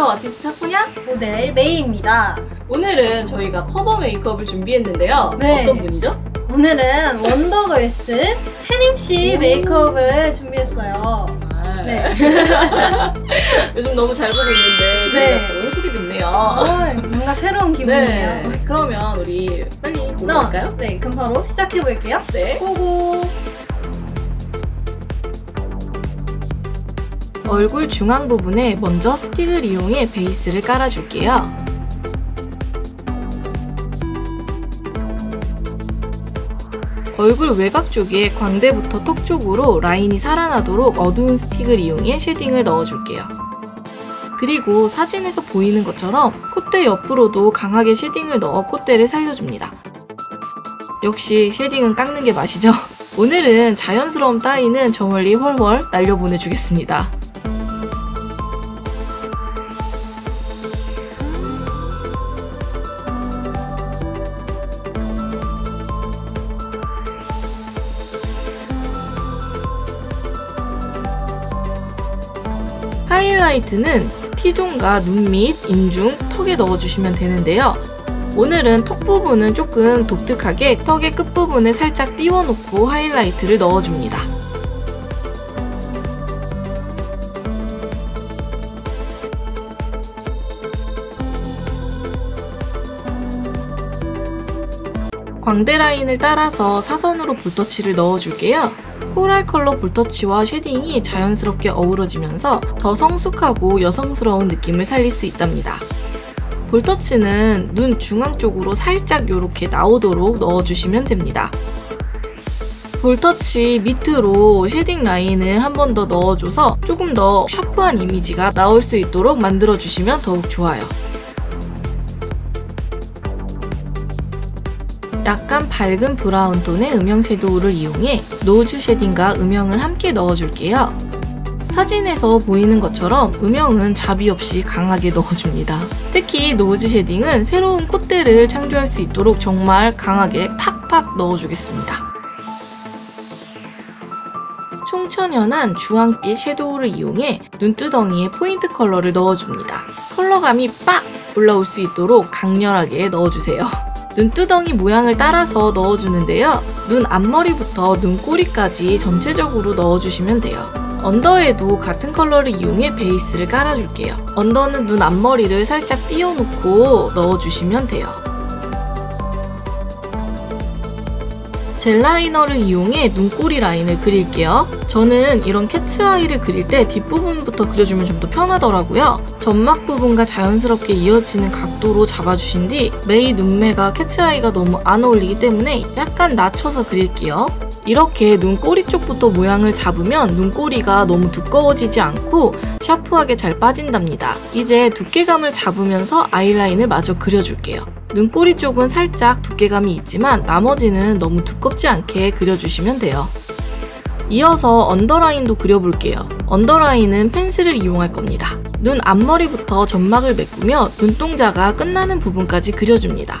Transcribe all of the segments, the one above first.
메이크업 아티스트 타쿠냐? 모델 메이입니다. 오늘은 저희가 커버 메이크업을 준비했는데요. 네. 어떤 분이죠? 오늘은 원더걸스 혜림씨 메이크업을 준비했어요. 네. 요즘 너무 잘 보고 있는데 저희가 또 해보게 됐네요. 뭔가 새로운 기분이에요. 네. 그러면 우리 빨리 보러 갈까요? 네, 그럼 바로 시작해볼게요. 네. 고고! 얼굴 중앙 부분에 먼저 스틱을 이용해 베이스를 깔아줄게요. 얼굴 외곽 쪽에 광대부터 턱 쪽으로 라인이 살아나도록 어두운 스틱을 이용해 쉐딩을 넣어줄게요. 그리고 사진에서 보이는 것처럼 콧대 옆으로도 강하게 쉐딩을 넣어 콧대를 살려줍니다. 역시 쉐딩은 깎는 게 맛이죠? 오늘은 자연스러움 따위는 저 멀리 훨훨 날려보내주겠습니다. 하이라이트는 T존과 눈 밑, 인중, 턱에 넣어주시면 되는데요. 오늘은 턱 부분은 조금 독특하게 턱의 끝부분을 살짝 띄워놓고 하이라이트를 넣어줍니다. 광대 라인을 따라서 사선으로 볼터치를 넣어줄게요. 코랄 컬러 볼터치와 쉐딩이 자연스럽게 어우러지면서 더 성숙하고 여성스러운 느낌을 살릴 수 있답니다. 볼터치는 눈 중앙 쪽으로 살짝 이렇게 나오도록 넣어주시면 됩니다. 볼터치 밑으로 쉐딩 라인을 한 번 더 넣어줘서 조금 더 샤프한 이미지가 나올 수 있도록 만들어주시면 더욱 좋아요. 약간 밝은 브라운 톤의 음영 섀도우를 이용해 노즈 쉐딩과 음영을 함께 넣어줄게요. 사진에서 보이는 것처럼 음영은 잡이 없이 강하게 넣어줍니다. 특히 노즈 쉐딩은 새로운 콧대를 창조할 수 있도록 정말 강하게 팍팍 넣어주겠습니다. 총천연한 주황빛 섀도우를 이용해 눈두덩이에 포인트 컬러를 넣어줍니다. 컬러감이 빡 올라올 수 있도록 강렬하게 넣어주세요. 눈두덩이 모양을 따라서 넣어주는데요. 눈 앞머리부터 눈꼬리까지 전체적으로 넣어주시면 돼요. 언더에도 같은 컬러를 이용해 베이스를 깔아줄게요. 언더는 눈 앞머리를 살짝 띄워놓고 넣어주시면 돼요. 젤 라이너를 이용해 눈꼬리 라인을 그릴게요. 저는 이런 캐츠아이를 그릴 때 뒷부분부터 그려주면 좀 더 편하더라고요. 점막 부분과 자연스럽게 이어지는 각도로 잡아주신 뒤 메이 눈매가 캐츠아이가 너무 안 어울리기 때문에 약간 낮춰서 그릴게요. 이렇게 눈꼬리 쪽부터 모양을 잡으면 눈꼬리가 너무 두꺼워지지 않고 샤프하게 잘 빠진답니다. 이제 두께감을 잡으면서 아이라인을 마저 그려줄게요. 눈꼬리 쪽은 살짝 두께감이 있지만 나머지는 너무 두껍지 않게 그려주시면 돼요. 이어서 언더라인도 그려볼게요. 언더라인은 펜슬을 이용할 겁니다. 눈 앞머리부터 점막을 메꾸며 눈동자가 끝나는 부분까지 그려줍니다.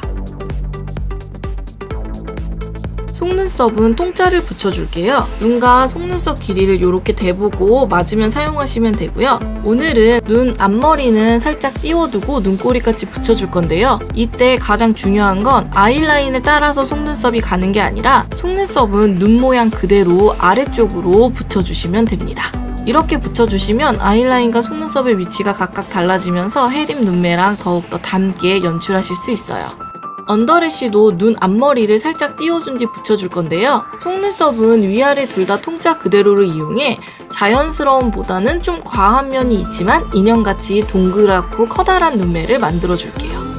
속눈썹은 통짜를 붙여줄게요. 눈과 속눈썹 길이를 이렇게 대보고 맞으면 사용하시면 되고요. 오늘은 눈 앞머리는 살짝 띄워두고 눈꼬리까지 붙여줄 건데요. 이때 가장 중요한 건 아이라인을 따라서 속눈썹이 가는 게 아니라 속눈썹은 눈 모양 그대로 아래쪽으로 붙여주시면 됩니다. 이렇게 붙여주시면 아이라인과 속눈썹의 위치가 각각 달라지면서 혜림 눈매랑 더욱더 닮게 연출하실 수 있어요. 언더래쉬도 눈 앞머리를 살짝 띄워준 뒤 붙여줄 건데요. 속눈썹은 위아래 둘 다 통짜 그대로를 이용해 자연스러움보다는 좀 과한 면이 있지만 인형같이 동그랗고 커다란 눈매를 만들어줄게요.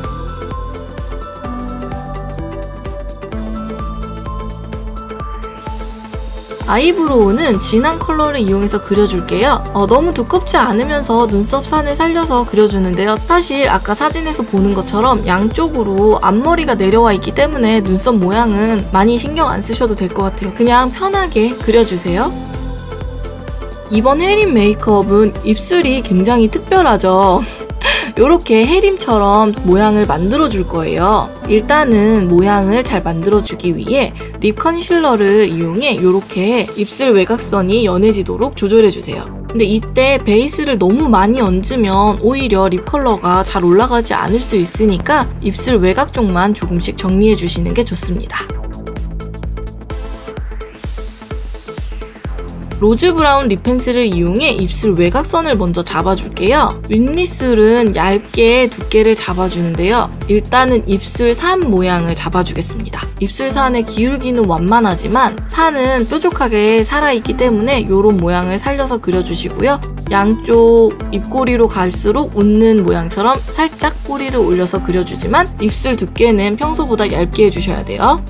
아이브로우는 진한 컬러를 이용해서 그려줄게요. 너무 두껍지 않으면서 눈썹 산을 살려서 그려주는데요. 사실 아까 사진에서 보는 것처럼 양쪽으로 앞머리가 내려와 있기 때문에 눈썹 모양은 많이 신경 안 쓰셔도 될 것 같아요. 그냥 편하게 그려주세요. 이번 혜림 메이크업은 입술이 굉장히 특별하죠. 이렇게 혜림처럼 모양을 만들어줄 거예요. 일단은 모양을 잘 만들어주기 위해 립 컨실러를 이용해 이렇게 입술 외곽선이 연해지도록 조절해주세요. 근데 이때 베이스를 너무 많이 얹으면 오히려 립 컬러가 잘 올라가지 않을 수 있으니까 입술 외곽 쪽만 조금씩 정리해 주시는 게 좋습니다. 로즈 브라운 립 펜슬을 이용해 입술 외곽선을 먼저 잡아줄게요. 윗입술은 얇게 두께를 잡아주는데요. 일단은 입술 산 모양을 잡아주겠습니다. 입술 산의 기울기는 완만하지만 산은 뾰족하게 살아있기 때문에 이런 모양을 살려서 그려주시고요. 양쪽 입꼬리로 갈수록 웃는 모양처럼 살짝 꼬리를 올려서 그려주지만 입술 두께는 평소보다 얇게 해주셔야 돼요.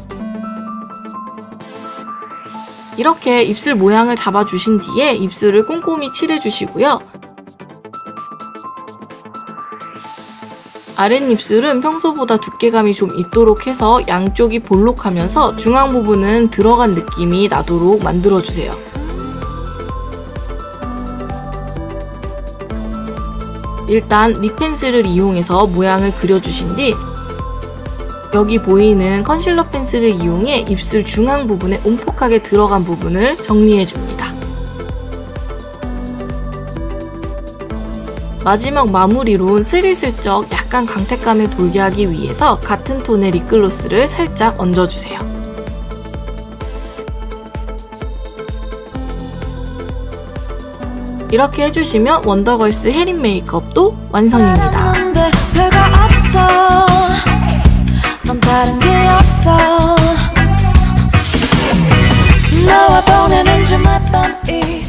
이렇게 입술 모양을 잡아주신 뒤에 입술을 꼼꼼히 칠해주시고요. 아랫입술은 평소보다 두께감이 좀 있도록 해서 양쪽이 볼록하면서 중앙 부분은 들어간 느낌이 나도록 만들어주세요. 일단 립 펜슬을 이용해서 모양을 그려주신 뒤 여기 보이는 컨실러 펜슬을 이용해 입술 중앙 부분에 움푹하게 들어간 부분을 정리해줍니다. 마지막 마무리로 스리슬쩍 약간 광택감을 돌게 하기 위해서 같은 톤의 립글로스를 살짝 얹어주세요. 이렇게 해주시면 원더걸스 해림 메이크업도 완성입니다. 넌 다른 게 없어 너와 보내는 주말 밤이